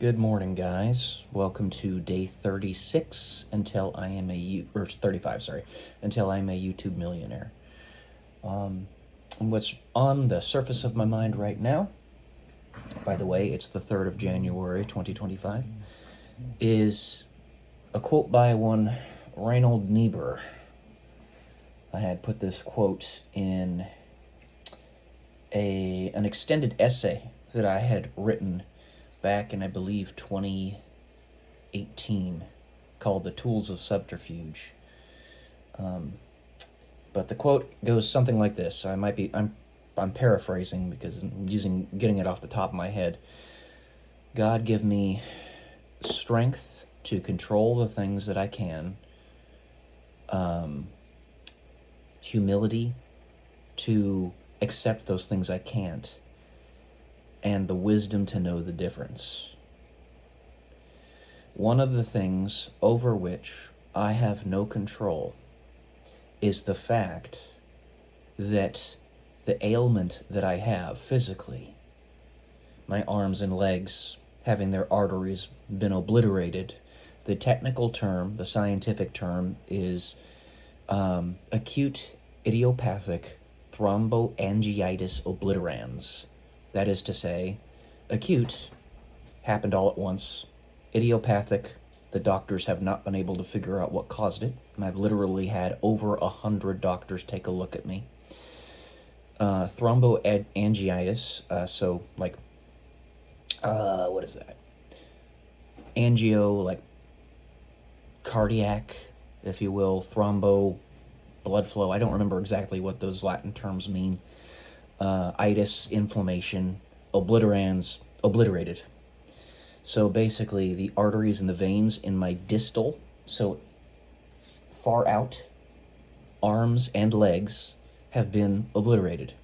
Good morning, guys. Welcome to day 36 until I am or 35, sorry, until I'm a YouTube millionaire. What's on the surface of my mind right now, by the way, it's the 3rd of January, 2025, is a quote by one Reinhold Niebuhr. I had put this quote in an extended essay that I had written back in, I believe, 2018, called The Tools of Subterfuge. But the quote goes something like this. I'm paraphrasing because I'm getting it off the top of my head. God, give me strength to control the things that I can, humility to accept those things I can't, and the wisdom to know the difference. One of the things over which I have no control is the fact that the ailment that I have physically, my arms and legs having their arteries been obliterated, the technical term, the scientific term is acute idiopathic thromboangiitis obliterans. That is to say, acute happened all at once. Idiopathic, the doctors have not been able to figure out what caused it. And I've literally had over 100 doctors take a look at me. Thromboangiitis, so like, what is that? Angio, like cardiac, if you will, thrombo, blood flow. I don't remember exactly what those Latin terms mean. Itis, inflammation, obliterans, obliterated. So basically the arteries and the veins in my distal, so far out, arms and legs have been obliterated.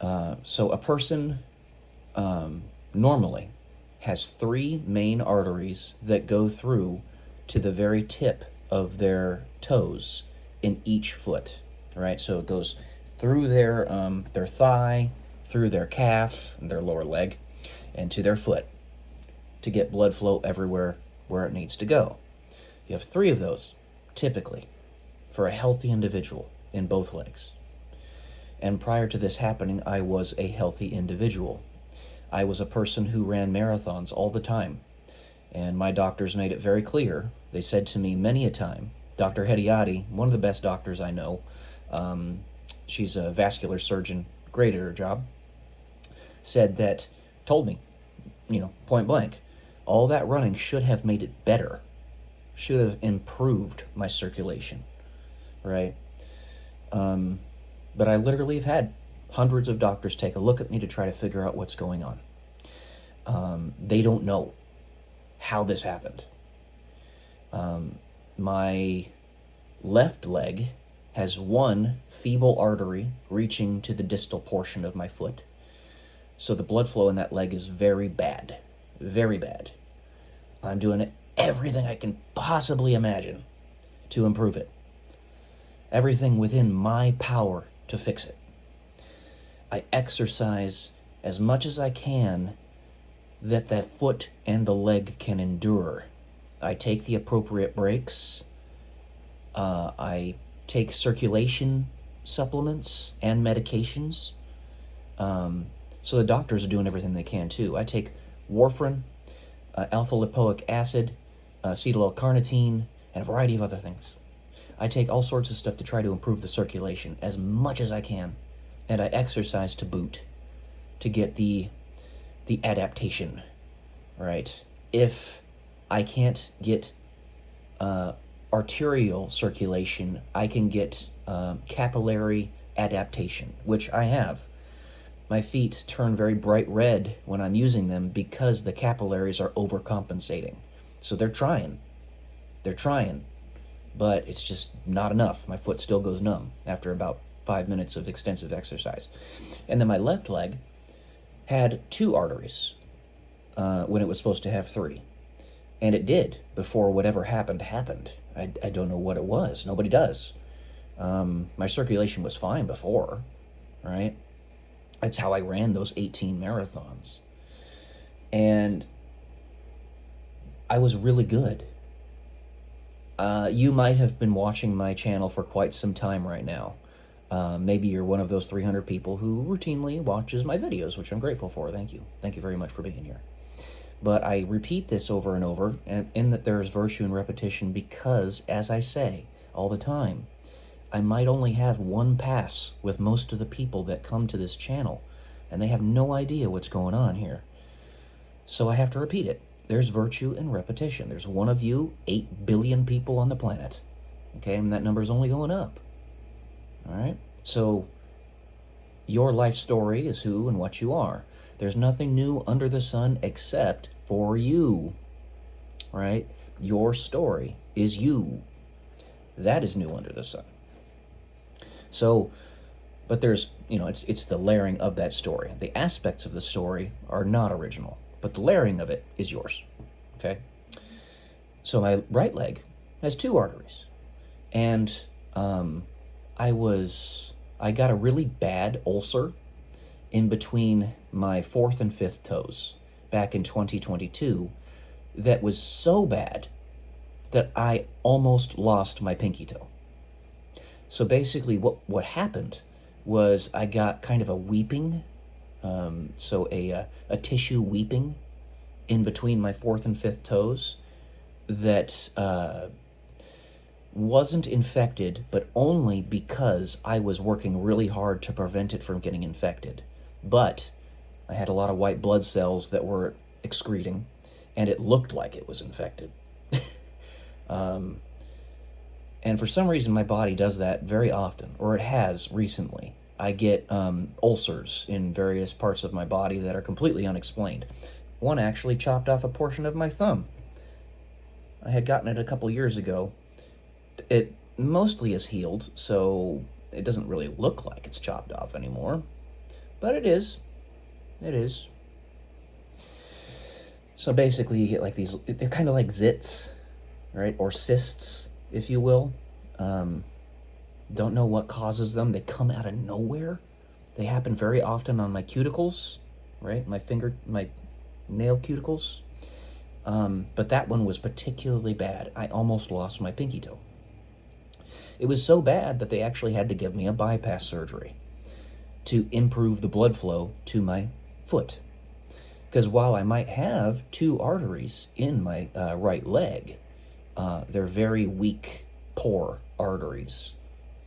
So a person normally has 3 main arteries that go through to the very tip of their toes in each foot, right? So it goes through their thigh, through their calf, their lower leg, and to their foot to get blood flow everywhere where it needs to go. You have 3 of those, typically, for a healthy individual in both legs. And prior to this happening, I was a healthy individual. I was a person who ran marathons all the time. And my doctors made it very clear. They said to me many a time, Dr. Hediati, one of the best doctors I know, she's a vascular surgeon, great at her job, told me, point blank, all that running should have made it better, should have improved my circulation, right? But I literally have had hundreds of doctors take a look at me to try to figure out what's going on. They don't know how this happened. My left leg has 1 feeble artery reaching to the distal portion of my foot. So the blood flow in that leg is very bad. Very bad. I'm doing everything I can possibly imagine to improve it. Everything within my power to fix it. I exercise as much as I can that foot and the leg can endure. I take the appropriate breaks. I take circulation supplements and medications. So the doctors are doing everything they can too. I take warfarin, alpha-lipoic acid, acetyl-L-carnitine, and a variety of other things. I take all sorts of stuff to try to improve the circulation as much as I can. And I exercise to boot to get the adaptation, right? If I can't get arterial circulation, I can get capillary adaptation, which I have. My feet turn very bright red when I'm using them because the capillaries are overcompensating. So they're trying, but it's just not enough. My foot still goes numb after about 5 minutes of extensive exercise. And then my left leg had 2 arteries when it was supposed to have 3. And it did before whatever happened. I don't know what it was. Nobody does. My circulation was fine before, right? That's how I ran those 18 marathons. And I was really good. You might have been watching my channel for quite some time right now. Maybe you're one of those 300 people who routinely watches my videos, which I'm grateful for. Thank you. Thank you very much for being here. But I repeat this over and over, and in that there is virtue in repetition because, as I say all the time, I might only have one pass with most of the people that come to this channel, and they have no idea what's going on here. So I have to repeat it. There's virtue in repetition. There's one of you, 8 billion people on the planet. Okay, and that number is only going up. All right? So your life story is who and what you are. There's nothing new under the sun except for you. Right? Your story is you. That is new under the sun. So, but there's, it's the layering of that story. The aspects of the story are not original, but the layering of it is yours. Okay? So my right leg has 2 arteries. And I got a really bad ulcer in between my 4th and 5th toes back in 2022 that was so bad that I almost lost my pinky toe. So basically what happened was I got kind of a weeping, a tissue weeping in between my 4th and 5th toes that wasn't infected, but only because I was working really hard to prevent it from getting infected. But I had a lot of white blood cells that were excreting, and it looked like it was infected. And for some reason, my body does that very often, or it has recently. I get ulcers in various parts of my body that are completely unexplained. One actually chopped off a portion of my thumb. I had gotten it a couple years ago. It mostly is healed, so it doesn't really look like it's chopped off anymore. But it is. It is. So basically you get like these, they're kind of like zits, right? Or cysts, if you will. Don't know what causes them. They come out of nowhere. They happen very often on my cuticles, right? My nail cuticles. But that one was particularly bad. I almost lost my pinky toe. It was so bad that they actually had to give me a bypass surgery to improve the blood flow to my foot. Because while I might have 2 arteries in my right leg, they're very weak, poor arteries.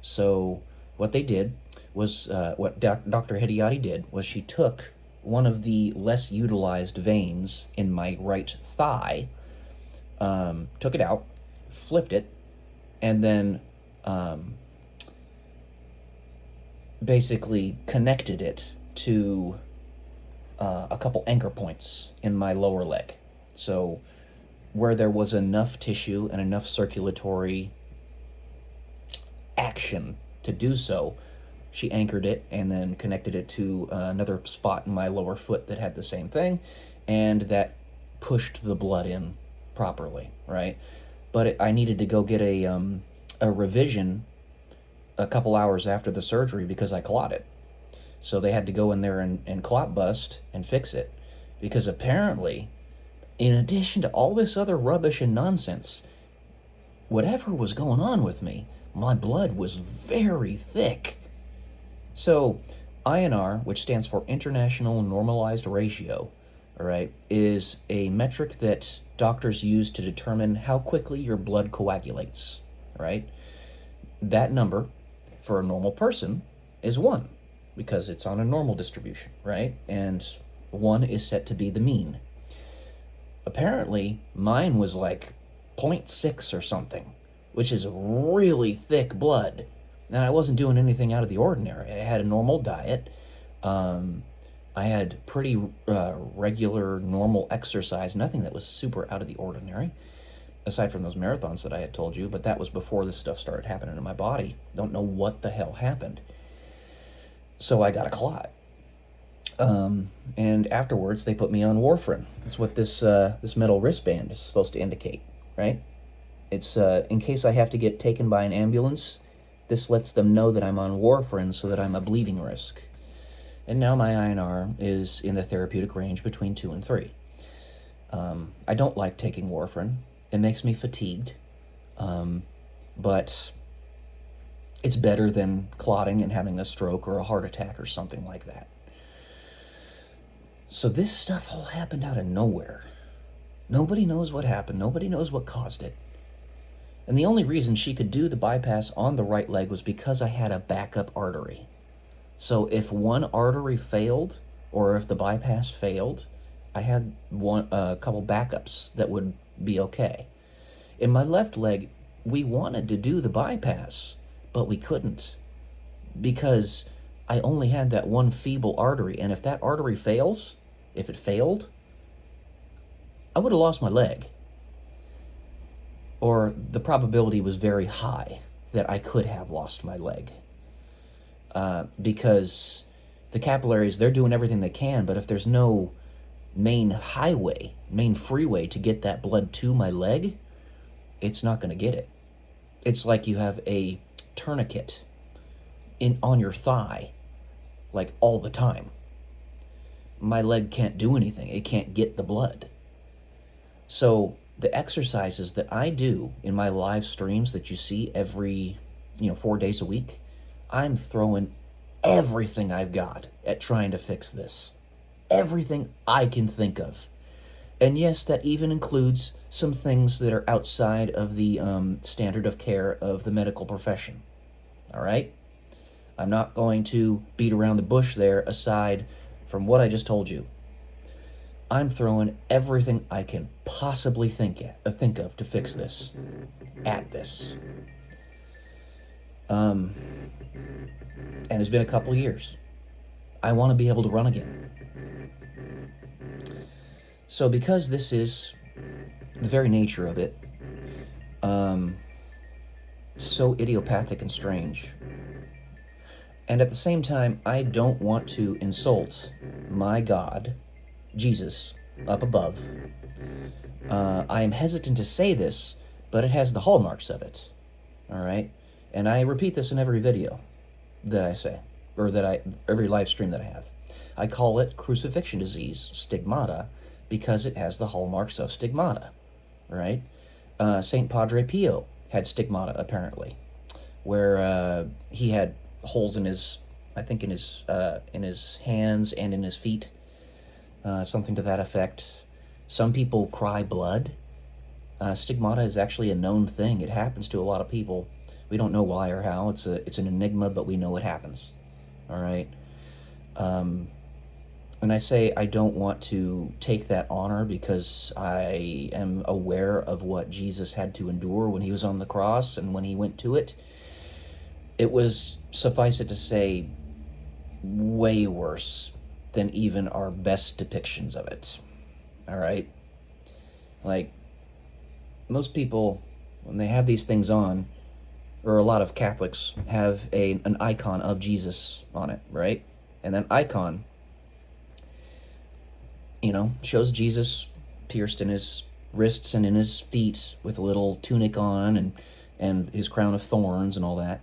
So what they did was, what Dr. Hideati did was she took one of the less utilized veins in my right thigh, took it out, flipped it, and then basically connected it to a couple anchor points in my lower leg. So where there was enough tissue and enough circulatory action to do so, she anchored it and then connected it to another spot in my lower foot that had the same thing, and that pushed the blood in properly, right? But I needed to go get a revision a couple hours after the surgery because I clotted. So they had to go in there and clot bust and fix it, because apparently, in addition to all this other rubbish and nonsense, whatever was going on with me, my blood was very thick. So INR, which stands for International Normalized Ratio, all right, is a metric that doctors use to determine how quickly your blood coagulates, right? That number for a normal person is 1, because it's on a normal distribution, right? And 1 is set to be the mean. Apparently, mine was like 0.6 or something, which is really thick blood. And I wasn't doing anything out of the ordinary. I had a normal diet. I had pretty regular, normal exercise, nothing that was super out of the ordinary, aside from those marathons that I had told you, but that was before this stuff started happening in my body. Don't know what the hell happened. So I got a clot. And afterwards, they put me on warfarin. That's what this metal wristband is supposed to indicate, right? It's in case I have to get taken by an ambulance, this lets them know that I'm on warfarin so that I'm a bleeding risk. And now my INR is in the therapeutic range between 2 and 3. I don't like taking warfarin. It makes me fatigued, but it's better than clotting and having a stroke or a heart attack or something like that. So this stuff all happened out of nowhere. Nobody knows what happened. Nobody knows what caused it. And the only reason she could do the bypass on the right leg was because I had a backup artery. So if one artery failed, or if the bypass failed, I had a couple backups that would be okay. In my left leg, we wanted to do the bypass, but we couldn't because I only had that one feeble artery, and if that artery fails, if it failed, I would have lost my leg. Or the probability was very high that I could have lost my leg. Because the capillaries, they're doing everything they can, but if there's no main highway, main freeway to get that blood to my leg, it's not going to get it. It's like you have a tourniquet on your thigh, like all the time. My leg can't do anything. It can't get the blood. So the exercises that I do in my live streams that you see every, 4 days a week, I'm throwing everything I've got at trying to fix this. Everything I can think of. And yes, that even includes some things that are outside of the standard of care of the medical profession. All right? I'm not going to beat around the bush there aside from what I just told you. I'm throwing everything I can possibly think of to fix this, at this. And it's been a couple years. I want to be able to run again. So because this is the very nature of it, so idiopathic and strange, and at the same time, I don't want to insult my God, Jesus, up above. I am hesitant to say this, but it has the hallmarks of it. All right? And I repeat this in every video that I say, or every live stream that I have. I call it crucifixion disease, stigmata, because it has the hallmarks of stigmata. Right? St. Padre Pio had stigmata, apparently, where he had holes in his, I think in his hands and in his feet, something to that effect. Some people cry blood. Stigmata is actually a known thing. It happens to a lot of people. We don't know why or how. It's an enigma, but we know it happens. All right. And I say I don't want to take that honor because I am aware of what Jesus had to endure when he was on the cross and when he went to it. It was, suffice it to say, way worse than even our best depictions of it. All right? Like, most people, when they have these things on, or a lot of Catholics have an icon of Jesus on it, right? And that icon, shows Jesus pierced in his wrists and in his feet with a little tunic on and his crown of thorns and all that.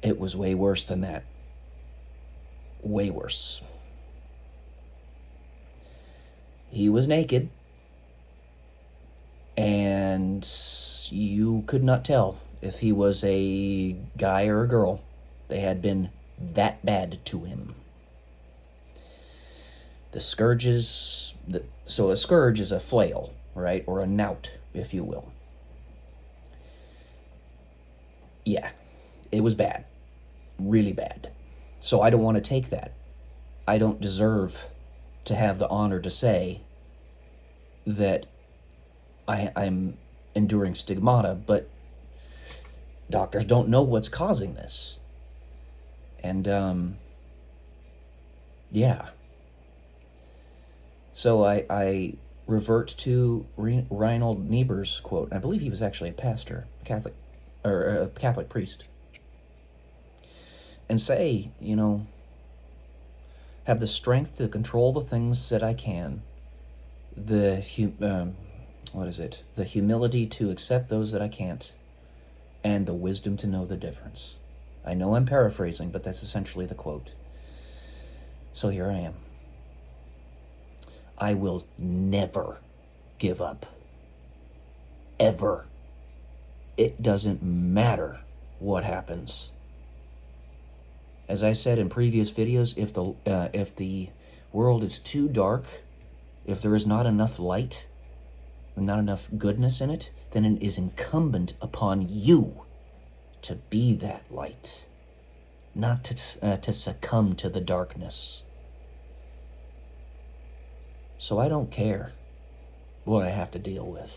It was way worse than that. Way worse. He was naked, and you could not tell if he was a guy or a girl. They had been that bad to him. The scourges, so a scourge is a flail, right? Or a knout, if you will. Yeah, it was bad. Really bad. So I don't want to take that. I don't deserve to have the honor to say that I'm enduring stigmata, but doctors don't know what's causing this. And, yeah. So I revert to Reinhold Niebuhr's quote. I believe he was actually a pastor, a Catholic priest. And say, have the strength to control the things that I can, the humility to accept those that I can't, and the wisdom to know the difference. I know I'm paraphrasing, but that's essentially the quote. So here I am. I will never give up. Ever. It doesn't matter what happens. As I said in previous videos, if the world is too dark, if there is not enough light, and not enough goodness in it, then it is incumbent upon you to be that light, not to succumb to the darkness. So I don't care what I have to deal with.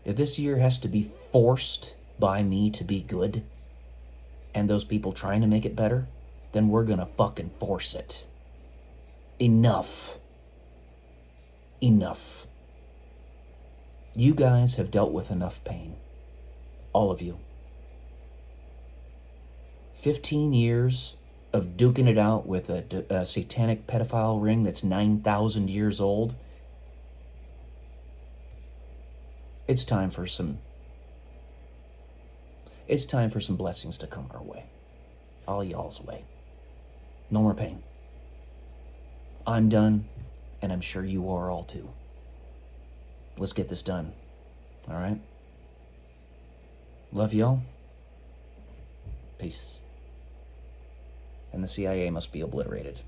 If this year has to be forced by me to be good, and those people trying to make it better, then we're gonna fucking force it. Enough. Enough. You guys have dealt with enough pain. All of you. 15 years of duking it out with a satanic pedophile ring that's 9,000 years old. It's time for some blessings to come our way. All y'all's way. No more pain. I'm done, and I'm sure you are all too. Let's get this done. All right? Love y'all. Peace. And the CIA must be obliterated.